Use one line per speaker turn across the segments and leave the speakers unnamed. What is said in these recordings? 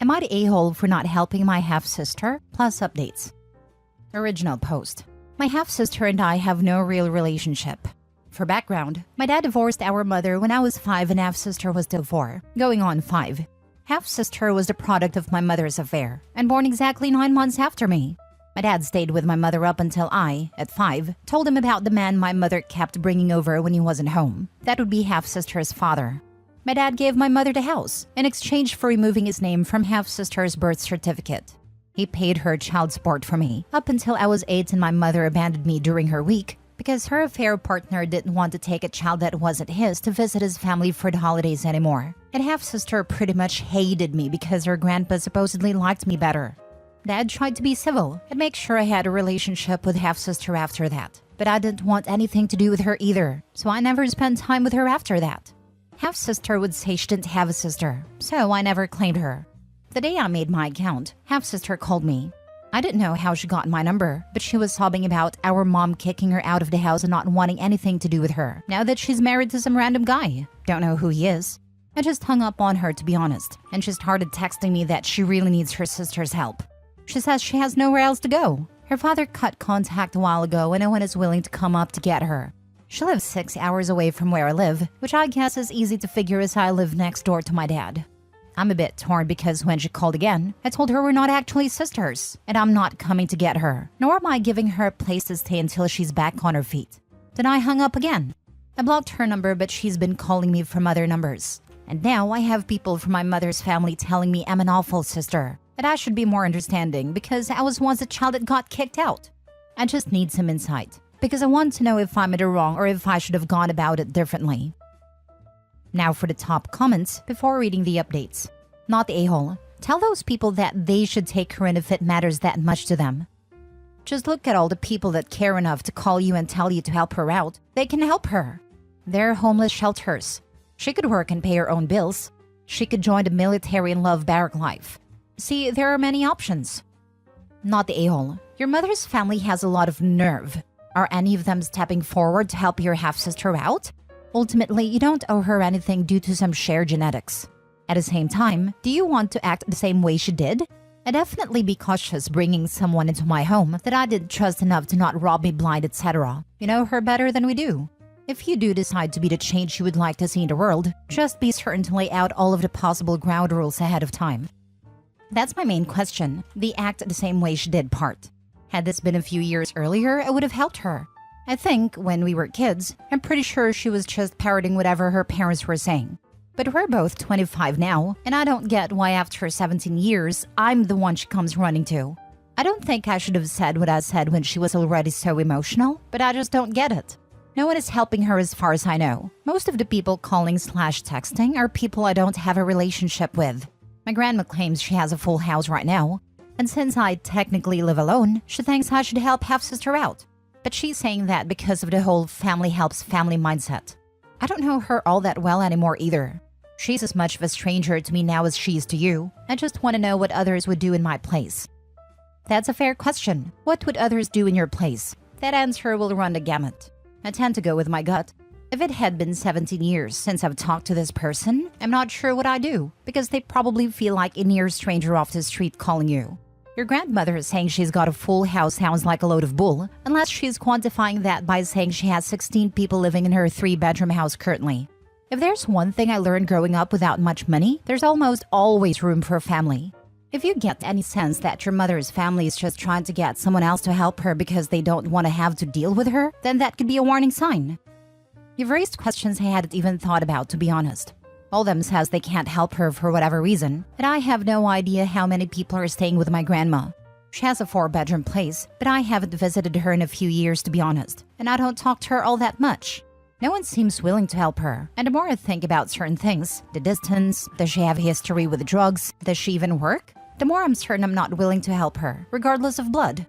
Am I the a-hole for not helping my half-sister? Plus updates. Original post. My half-sister and I have no real relationship. For background, my dad divorced our mother when I was 5 and half-sister was still 4, going on 5. Half-sister was the product of my mother's affair and born exactly 9 months after me. My dad stayed with my mother up until I, at 5, told him about the man my mother kept bringing over when he wasn't home. That would be half-sister's father. My dad gave my mother the house in exchange for removing his name from half-sister's birth certificate. He paid her child support for me up until I was 8 and my mother abandoned me during her week because her affair partner didn't want to take a child that wasn't his to visit his family for the holidays anymore. And half-sister pretty much hated me because her grandpa supposedly liked me better. Dad tried to be civil and make sure I had a relationship with half-sister after that. But I didn't want anything to do with her either, so I never spent time with her after that. Half-sister would say she didn't have a sister, so I never claimed her. The day I made my account, half-sister called me. I didn't know how she got my number, but she was sobbing about our mom kicking her out of the house and not wanting anything to do with her, now that she's married to some random guy. Don't know who he is. I just hung up on her, to be honest, and she started texting me that she really needs her sister's help. She says she has nowhere else to go. Her father cut contact a while ago and no one is willing to come up to get her. She lives 6 hours away from where I live, which I guess is easy to figure as I live next door to my dad. I'm a bit torn because when she called again, I told her we're not actually sisters, and I'm not coming to get her, nor am I giving her a place to stay until she's back on her feet. Then I hung up again. I blocked her number, but she's been calling me from other numbers. And now I have people from my mother's family telling me I'm an awful sister, and I should be more understanding because I was once a child that got kicked out. I just need some insight, because I want to know if I'm in the wrong or if I should have gone about it differently. Now for the top comments before reading the updates. Not the a-hole. Tell those people that they should take her in if it matters that much to them. Just look at all the people that care enough to call you and tell you to help her out. They can help her. They're homeless shelters. She could work and pay her own bills. She could join the military and love barrack life. See, there are many options. Not the a-hole. Your mother's family has a lot of nerve. Are any of them stepping forward to help your half-sister out? Ultimately, you don't owe her anything due to some shared genetics. At the same time, do you want to act the same way she did? I'd definitely be cautious bringing someone into my home that I didn't trust enough to not rob me blind, etc. You know her better than we do. If you do decide to be the change you would like to see in the world, just be certain to lay out all of the possible ground rules ahead of time. That's my main question, the act the same way she did part. Had this been a few years earlier, I would have helped her. I think, when we were kids, I'm pretty sure she was just parroting whatever her parents were saying. But we're both 25 now, and I don't get why after 17 years, I'm the one she comes running to. I don't think I should have said what I said when she was already so emotional, but I just don't get it. No one is helping her as far as I know. Most of the people calling/texting are people I don't have a relationship with. My grandma claims she has a full house right now, and since I technically live alone, she thinks I should help half-sister out. But she's saying that because of the whole family helps family mindset. I don't know her all that well anymore either. She's as much of a stranger to me now as she is to you. I just want to know what others would do in my place. That's a fair question. What would others do in your place? That answer will run the gamut. I tend to go with my gut. If it had been 17 years since I've talked to this person, I'm not sure what I do, because they probably feel like a near stranger off the street calling you. Your grandmother saying she's got a full house sounds like a load of bull, unless she's quantifying that by saying she has 16 people living in her 3-bedroom house currently. If there's one thing I learned growing up without much money, there's almost always room for a family. If you get any sense that your mother's family is just trying to get someone else to help her because they don't want to have to deal with her, then that could be a warning sign. You've raised questions I hadn't even thought about, to be honest. All of them says they can't help her for whatever reason, and I have no idea how many people are staying with my grandma. She has a 4-bedroom place, but I haven't visited her in a few years, to be honest, and I don't talk to her all that much. No one seems willing to help her, and the more I think about certain things, the distance, does she have a history with drugs, does she even work, the more I'm certain I'm not willing to help her, regardless of blood.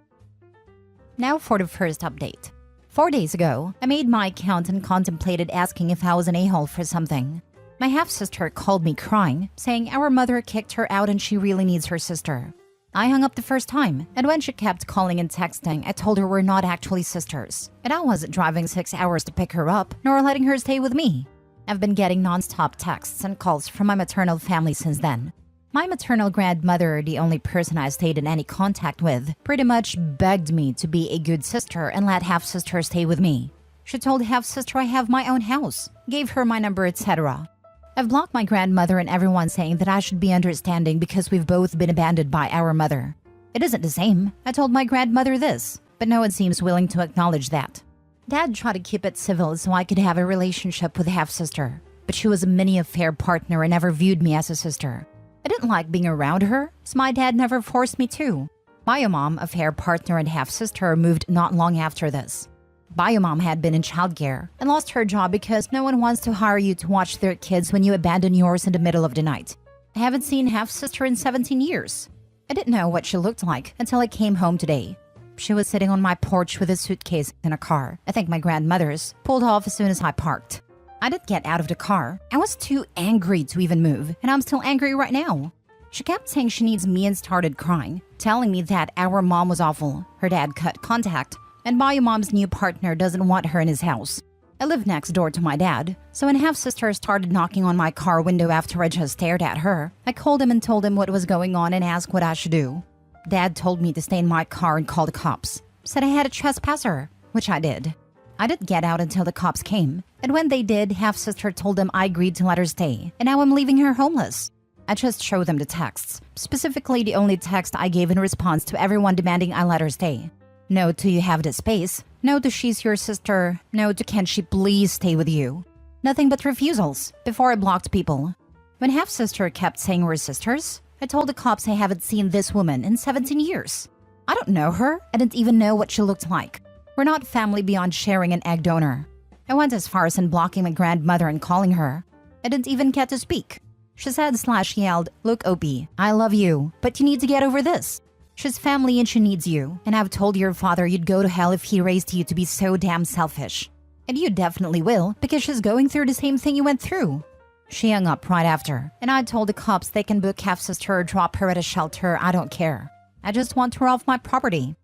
Now for the first update. 4 days ago, I made my account and contemplated asking if I was an a-hole for something. My half-sister called me crying, saying our mother kicked her out and she really needs her sister. I hung up the first time, and when she kept calling and texting, I told her we're not actually sisters, and I wasn't driving 6 hours to pick her up, nor letting her stay with me. I've been getting non-stop texts and calls from my maternal family since then. My maternal grandmother, the only person I stayed in any contact with, pretty much begged me to be a good sister and let half-sister stay with me. She told half-sister I have my own house, gave her my number, etc. I've blocked my grandmother and everyone saying that I should be understanding because we've both been abandoned by our mother. It isn't the same. I told my grandmother this, but no one seems willing to acknowledge that. Dad tried to keep it civil so I could have a relationship with half-sister, but she was a mini affair partner and never viewed me as a sister. I didn't like being around her, so my dad never forced me to. Biomom, affair partner and half-sister, moved not long after this. Biomom had been in childcare and lost her job because no one wants to hire you to watch their kids when you abandon yours in the middle of the night. I haven't seen half-sister in 17 years. I didn't know what she looked like until I came home today. She was sitting on my porch with a suitcase in a car, I think my grandmother's, pulled off as soon as I parked. I didn't get out of the car. I was too angry to even move, and I'm still angry right now. She kept saying she needs me and started crying, telling me that our mom was awful, her dad cut contact, and Biomom's new partner doesn't want her in his house. I live next door to my dad, so when half-sister started knocking on my car window after I just stared at her, I called him and told him what was going on and asked what I should do. Dad told me to stay in my car and call the cops. Said I had a trespasser, which I did. I didn't get out until the cops came, and when they did, half-sister told them I agreed to let her stay, and now I'm leaving her homeless. I just showed them the texts, specifically the only text I gave in response to everyone demanding I let her stay. No to you have the space, no to she's your sister, no to can she please stay with you. Nothing but refusals, before I blocked people. When half-sister kept saying we're sisters, I told the cops I haven't seen this woman in 17 years. I don't know her, I didn't even know what she looked like. We're not family beyond sharing an egg donor. I went as far as in blocking my grandmother and calling her. I didn't even get to speak. She said/yelled, "Look, Opie, I love you, but you need to get over this. She's family and she needs you, and I've told your father you'd go to hell if he raised you to be so damn selfish. And you definitely will, because she's going through the same thing you went through." She hung up right after, and I told the cops they can book half-sister or drop her at a shelter, I don't care. I just want her off my property.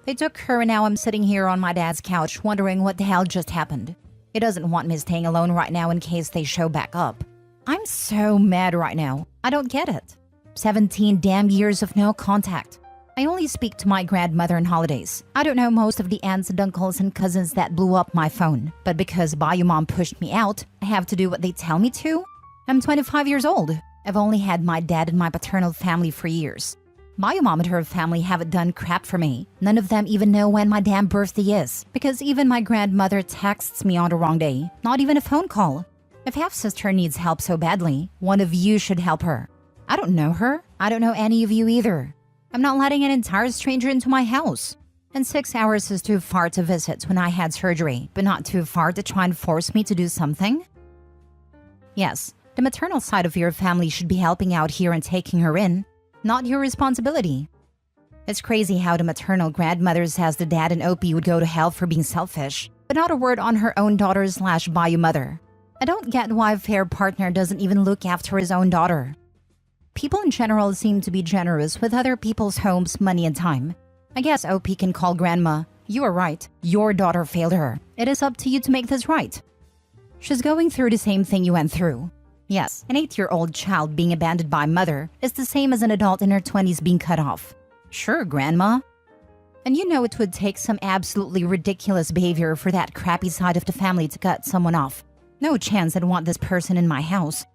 They took her and now I'm sitting here on my dad's couch wondering what the hell just happened. He doesn't want me staying alone right now in case they show back up. I'm so mad right now. I don't get it. 17 damn years of no contact. I only speak to my grandmother on holidays. I don't know most of the aunts and uncles and cousins that blew up my phone. But because Biomom pushed me out, I have to do what they tell me to? I'm 25 years old. I've only had my dad and my paternal family for years. Biomom and her family haven't done crap for me. None of them even know when my damn birthday is, because even my grandmother texts me on the wrong day, not even a phone call. If half-sister needs help so badly, one of you should help her. I don't know her. I don't know any of you either. I'm not letting an entire stranger into my house. And 6 hours is too far to visit when I had surgery, but not too far to try and force me to do something? Yes, the maternal side of your family should be helping out here and taking her in. Not your responsibility. It's crazy how the maternal grandmother says the dad and Opie would go to hell for being selfish, but not a word on her own daughter/bio mother. I don't get why a fair partner doesn't even look after his own daughter. People in general seem to be generous with other people's homes, money, and time. I guess Opie can call grandma. You are right. Your daughter failed her. It is up to you to make this right. She's going through the same thing you went through. Yes, an 8-year-old child being abandoned by mother is the same as an adult in her 20s being cut off. Sure, grandma. And you know it would take some absolutely ridiculous behavior for that crappy side of the family to cut someone off. No chance I'd want this person in my house.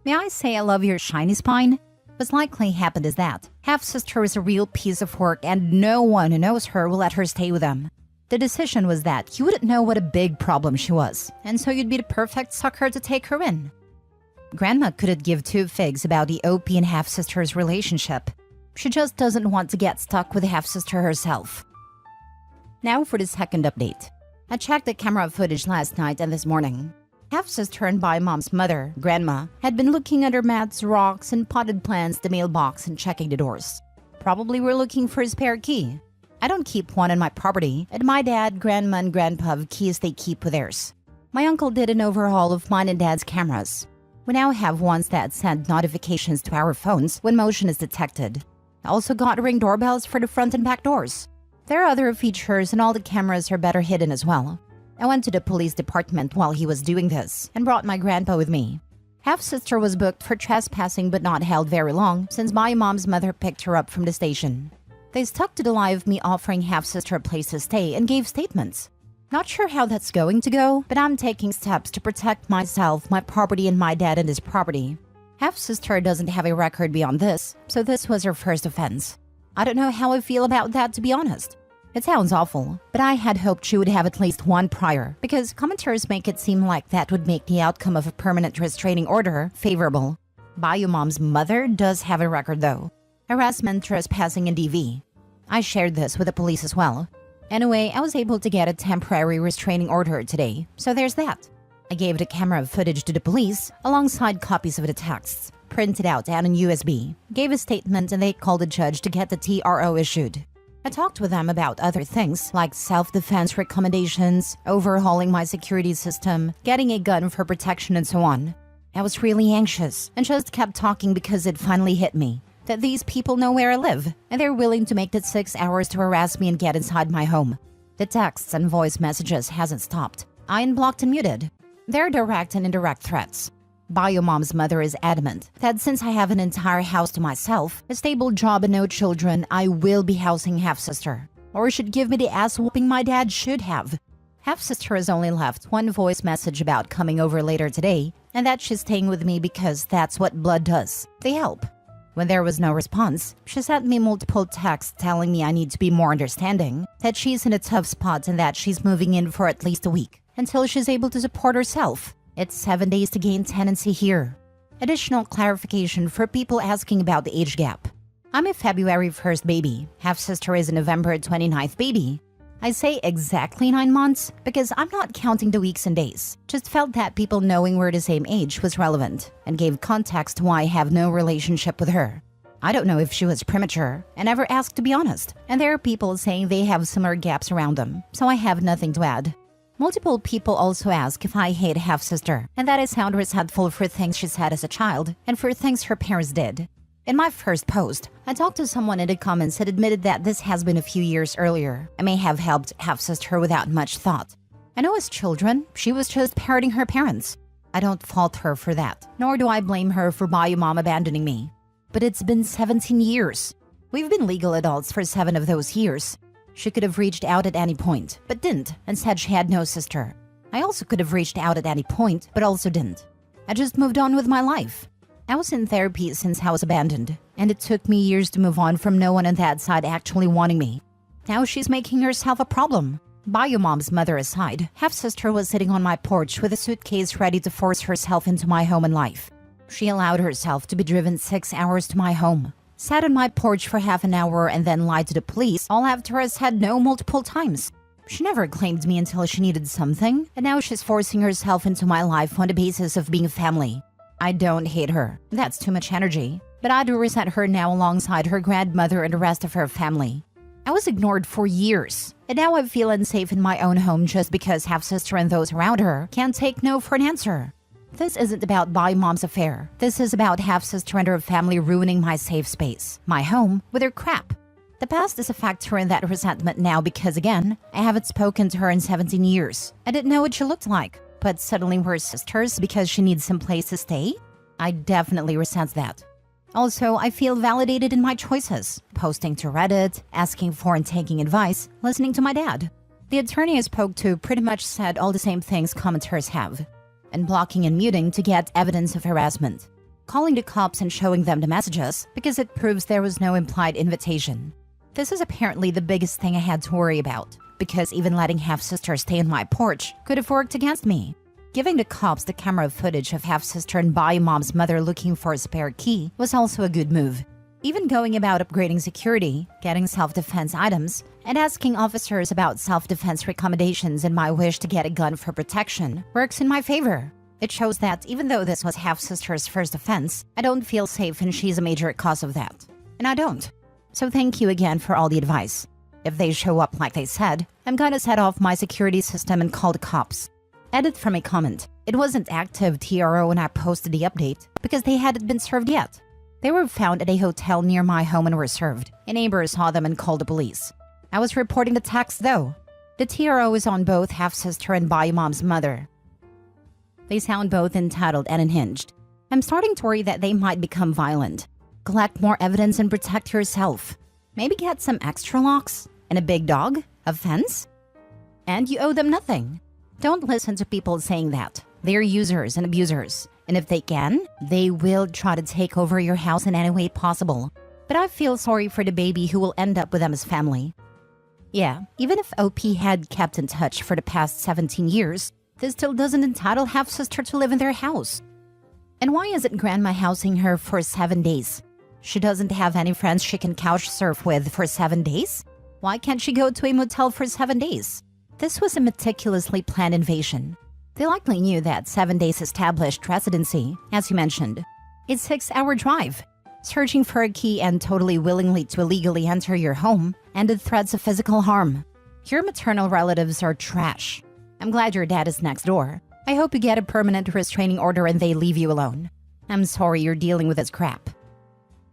May I say I love your shiny spine? What's likely happened is that half-sister is a real piece of work and no one who knows her will let her stay with them. The decision was that you wouldn't know what a big problem she was, and so you'd be the perfect sucker to take her in. Grandma couldn't give two figs about the OP and half-sister's relationship. She just doesn't want to get stuck with the half-sister herself. Now for the second update. I checked the camera footage last night and this morning. Half-sister and Biomom's mother, Grandma, had been looking under mats, rocks, and potted plants, the mailbox, and checking the doors. Probably were looking for a spare key. I don't keep one on my property, and my dad, Grandma, and Grandpa have keys they keep with theirs. My uncle did an overhaul of mine and Dad's cameras. We now have ones that send notifications to our phones when motion is detected. I also got Ring doorbells for the front and back doors. There are other features and all the cameras are better hidden as well. I went to the police department while he was doing this and brought my grandpa with me. Half-sister was booked for trespassing but not held very long since my mom's mother picked her up from the station. They stuck to the lie of me offering half-sister a place to stay and gave statements. Not sure how that's going to go, but I'm taking steps to protect myself, my property, and my dad and his property. Half-sister doesn't have a record beyond this, so this was her first offense. I don't know how I feel about that, to be honest. It sounds awful, but I had hoped she would have at least one prior, because commenters make it seem like that would make the outcome of a permanent restraining order favorable. Bio Mom's mother does have a record though. Harassment, trespassing, and DV. I shared this with the police as well. Anyway, I was able to get a temporary restraining order today, so there's that. I gave the camera footage to the police, alongside copies of the texts, printed out and on USB, gave a statement, and they called the judge to get the TRO issued. I talked with them about other things like self-defense recommendations, overhauling my security system, getting a gun for protection, and so on. I was really anxious and just kept talking because it finally hit me that these people know where I live and they're willing to make the 6 hours to harass me and get inside my home. The texts and voice messages hasn't stopped. I unblocked and muted. They're direct and indirect threats. Bio Mom's mother is adamant that since I have an entire house to myself, a stable job and no children, I will be housing half-sister. Or should give me the ass whooping my dad should have. Half-sister has only left one voice message about coming over later today, and that she's staying with me because that's what blood does. They help. When there was no response, she sent me multiple texts telling me I need to be more understanding, that she's in a tough spot and that she's moving in for at least a week, until she's able to support herself. It's 7 days to gain tenancy here. Additional clarification for people asking about the age gap. I'm a February 1st baby. Half-sister is a November 29th baby. I say exactly 9 months because I'm not counting the weeks and days. Just felt that people knowing we're the same age was relevant and gave context to why I have no relationship with her. I don't know if she was premature and never asked to be honest. And there are people saying they have similar gaps around them, so I have nothing to add. Multiple people also ask if I hate half-sister, and that I sound resentful for things she said as a child and for things her parents did. In my first post, I talked to someone in the comments that admitted that this has been a few years earlier. I may have helped half-sister without much thought. I know as children, she was just parroting her parents. I don't fault her for that, nor do I blame her for Bio Mom abandoning me. But it's been 17 years. We've been legal adults for 7 of those years. She could have reached out at any point, but didn't, and said she had no sister. I also could have reached out at any point, but also didn't. I just moved on with my life. I was in therapy since I was abandoned, and it took me years to move on from no one on that side actually wanting me. Now she's making herself a problem. Bio Mom's mother aside, half-sister was sitting on my porch with a suitcase ready to force herself into my home and life. She allowed herself to be driven 6 hours to my home. Sat on my porch for half an hour and then lied to the police, all after I said no multiple times. She never claimed me until she needed something, and now she's forcing herself into my life on the basis of being family. I don't hate her. That's too much energy. But I do resent her now alongside her grandmother and the rest of her family. I was ignored for years, and now I feel unsafe in my own home just because half-sister and those around her can't take no for an answer. This isn't about Bio Mom's affair. This is about half-sister and her family ruining my safe space, my home, with their crap. The past is a factor in that resentment now because, again, I haven't spoken to her in 17 years. I didn't know what she looked like, but suddenly we're sisters because she needs some place to stay? I definitely resent that. Also, I feel validated in my choices, posting to Reddit, asking for and taking advice, listening to my dad. The attorney I spoke to pretty much said all the same things commenters have. And blocking and muting to get evidence of harassment. Calling the cops and showing them the messages because it proves there was no implied invitation. This is apparently the biggest thing I had to worry about, because even letting half-sister stay on my porch could have worked against me. Giving the cops the camera footage of half-sister and Bio Mom's mother looking for a spare key was also a good move. Even going about upgrading security, getting self-defense items, and asking officers about self-defense recommendations and my wish to get a gun for protection works in my favor. It shows that even though this was half-sister's first offense, I don't feel safe and she's a major cause of that. And I don't. So thank you again for all the advice. If they show up like they said, I'm gonna set off my security system and call the cops. Edit from a comment. It wasn't active TRO when I posted the update because they hadn't been served yet. They were found at a hotel near my home and were served. A neighbor saw them and called the police. I was reporting the text though. The TRO is on both half-sister and Bio Mom's mother. They sound both entitled and unhinged. I'm starting to worry that they might become violent. Collect more evidence and protect yourself. Maybe get some extra locks and a big dog, a fence. And you owe them nothing. Don't listen to people saying that. They're users and abusers. And if they can, they will try to take over your house in any way possible. But I feel sorry for the baby who will end up with them as family. Yeah, even if OP had kept in touch for the past 17 years, this still doesn't entitle half-sister to live in their house. And why isn't Grandma housing her for 7 days? She doesn't have any friends she can couch surf with for 7 days? Why can't she go to a motel for 7 days? This was a meticulously planned invasion. They likely knew that 7 days established residency, as you mentioned. It's a 6-hour drive. Searching for a key and totally willingly to illegally enter your home ended threats of physical harm. Your maternal relatives are trash. I'm glad your dad is next door. I hope you get a permanent restraining order and they leave you alone. I'm sorry you're dealing with this crap.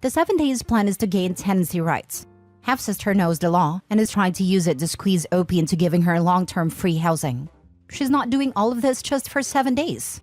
The 7 days plan is to gain tenancy rights. Half-sister knows the law and is trying to use it to squeeze OP into giving her long-term free housing. She's not doing all of this just for 7 days.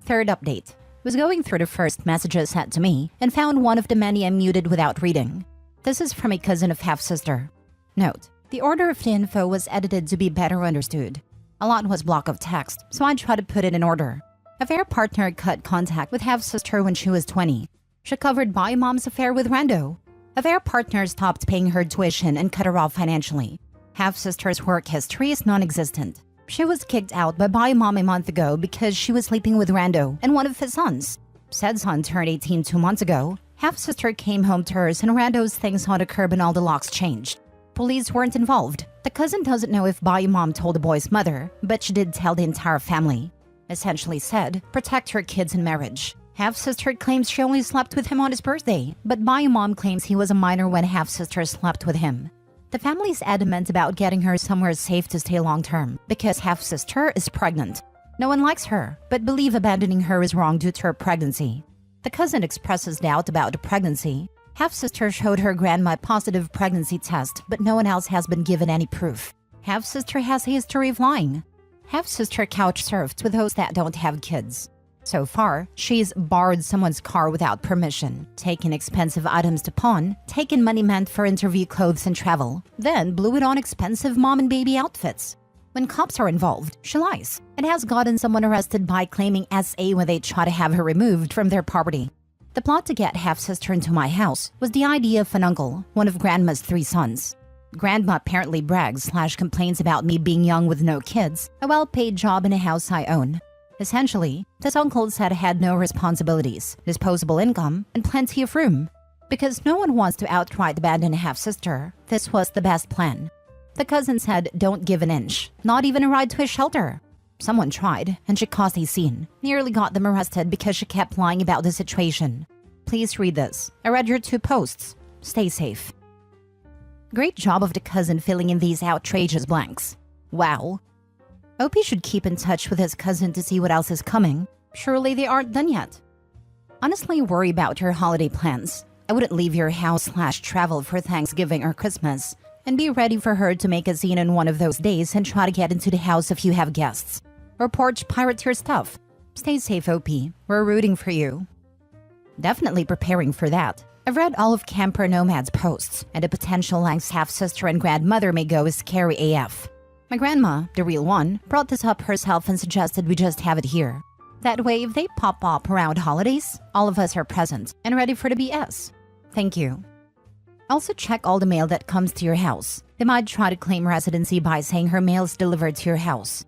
Third update. Was going through the first messages sent to me and found one of the many I muted without reading. This is from a cousin of half-sister. Note, the order of the info was edited to be better understood. A lot was block of text, so I tried to put it in order. Affair partner cut contact with half-sister when she was 20. She covered by mom's affair with Rando. Affair partner stopped paying her tuition and cut her off financially. Half-sister's work history is non-existent. She was kicked out by mom a month ago because she was sleeping with Rando and one of his sons. Said son turned 18 2 months ago. Half-sister came home to hers and Rando's things on the curb and all the locks changed. Police weren't involved. The cousin doesn't know if mom told the boy's mother, but she did tell the entire family. Essentially said, protect her kids in marriage. Half-sister claims she only slept with him on his birthday, but mom claims he was a minor when half-sister slept with him. The family's adamant about getting her somewhere safe to stay long-term, because half-sister is pregnant. No one likes her, but believe abandoning her is wrong due to her pregnancy. The cousin expresses doubt about the pregnancy. Half-sister showed her grandma a positive pregnancy test, but no one else has been given any proof. Half-sister has a history of lying. Half-sister couch surfed with those that don't have kids. So far, she's borrowed someone's car without permission, taken expensive items to pawn, taken money meant for interview clothes and travel, then blew it on expensive mom and baby outfits. When cops are involved, she lies, and has gotten someone arrested by claiming SA when they try to have her removed from their property. The plot to get half-sister into my house was the idea of an uncle, one of Grandma's 3 sons. Grandma apparently brags/complains about me being young with no kids, a well-paid job in a house I own. Essentially, this uncle said I had no responsibilities, disposable income, and plenty of room. Because no one wants to outright abandon a half-sister, this was the best plan. The cousin said don't give an inch, not even a ride to a shelter. Someone tried, and she caused a scene. Nearly got them arrested because she kept lying about the situation. Please read this. I read your 2 posts. Stay safe. Great job of the cousin filling in these outrageous blanks. Wow. OP should keep in touch with his cousin to see what else is coming. Surely they aren't done yet. Honestly, worry about your holiday plans. I wouldn't leave your house/travel for Thanksgiving or Christmas. And be ready for her to make a scene in one of those days and try to get into the house if you have guests. Or porch pirate your stuff. Stay safe, OP. We're rooting for you. Definitely preparing for that. I've read all of Camper Nomad's posts, and the potential lengths half-sister and grandmother may go is scary AF. My grandma, the real one, brought this up herself and suggested we just have it here. That way, if they pop up around holidays, all of us are present and ready for the BS. Thank you. Also check all the mail that comes to your house. They might try to claim residency by saying her mail is delivered to your house.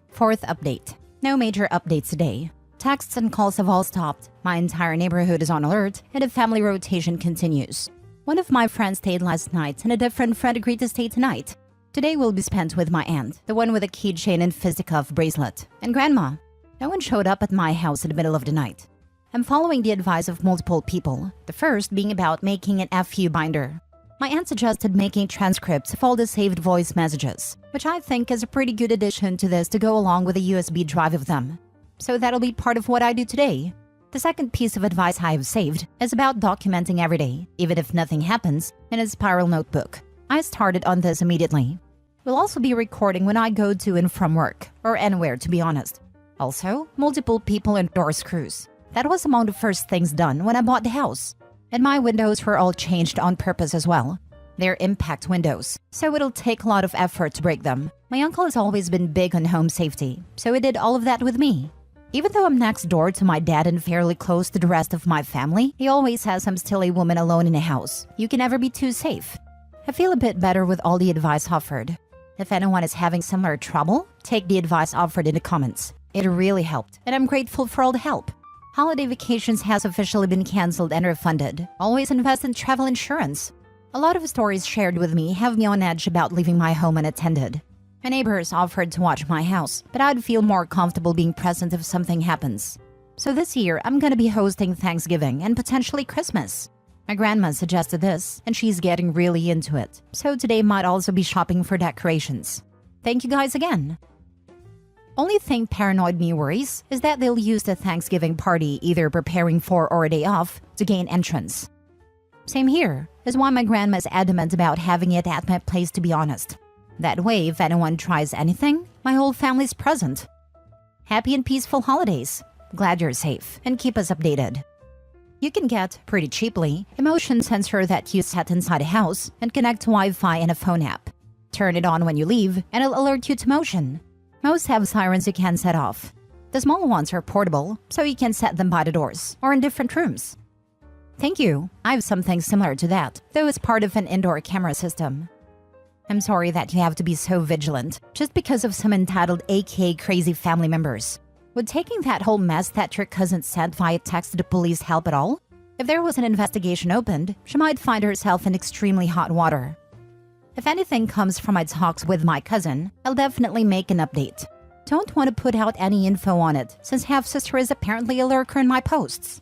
Fourth update. No major updates today. Texts and calls have all stopped. My entire neighborhood is on alert, and the family rotation continues. One of my friends stayed last night, and a different friend agreed to stay tonight. Today will be spent with my aunt, the one with a keychain and fisticuff bracelet, and grandma. No one showed up at my house in the middle of the night. I'm following the advice of multiple people, the first being about making an FU binder. My aunt suggested making transcripts of all the saved voice messages, which I think is a pretty good addition to this to go along with a USB drive of them. So that'll be part of what I do today. The second piece of advice I have saved is about documenting every day, even if nothing happens, in a spiral notebook. I started on this immediately. We'll also be recording when I go to and from work, or anywhere to be honest. Also, multiple people and door screws. That was among the first things done when I bought the house. And my windows were all changed on purpose as well. They're impact windows, so it'll take a lot of effort to break them. My uncle has always been big on home safety, so he did all of that with me. Even though I'm next door to my dad and fairly close to the rest of my family, he always says I'm still a woman alone in a house. You can never be too safe. I feel a bit better with all the advice offered. If anyone is having similar trouble, take the advice offered in the comments. It really helped, and I'm grateful for all the help. Holiday vacations has officially been cancelled and refunded. Always invest in travel insurance. A lot of stories shared with me have me on edge about leaving my home unattended. My neighbors offered to watch my house, but I'd feel more comfortable being present if something happens. So this year, I'm gonna be hosting Thanksgiving and potentially Christmas. My grandma suggested this, and she's getting really into it. So today might also be shopping for decorations. Thank you guys again. Only thing paranoid me worries is that they'll use the Thanksgiving party either preparing for or a day off to gain entrance. Same here, is why my grandma's adamant about having it at my place, to be honest. That way, if anyone tries anything, my whole family's present. Happy and peaceful holidays. Glad you're safe, and keep us updated. You can get, pretty cheaply, a motion sensor that you set inside a house and connect to Wi-Fi and a phone app. Turn it on when you leave, and it'll alert you to motion. Most have sirens you can set off. The small ones are portable, so you can set them by the doors or in different rooms. Thank you. I have something similar to that, though it's part of an indoor camera system. I'm sorry that you have to be so vigilant just because of some entitled aka crazy family members. Would taking that whole mess that your cousin sent via text to the police help at all? If there was an investigation opened, she might find herself in extremely hot water. If anything comes from my talks with my cousin, I'll definitely make an update. Don't want to put out any info on it, since half-sister is apparently a lurker in my posts.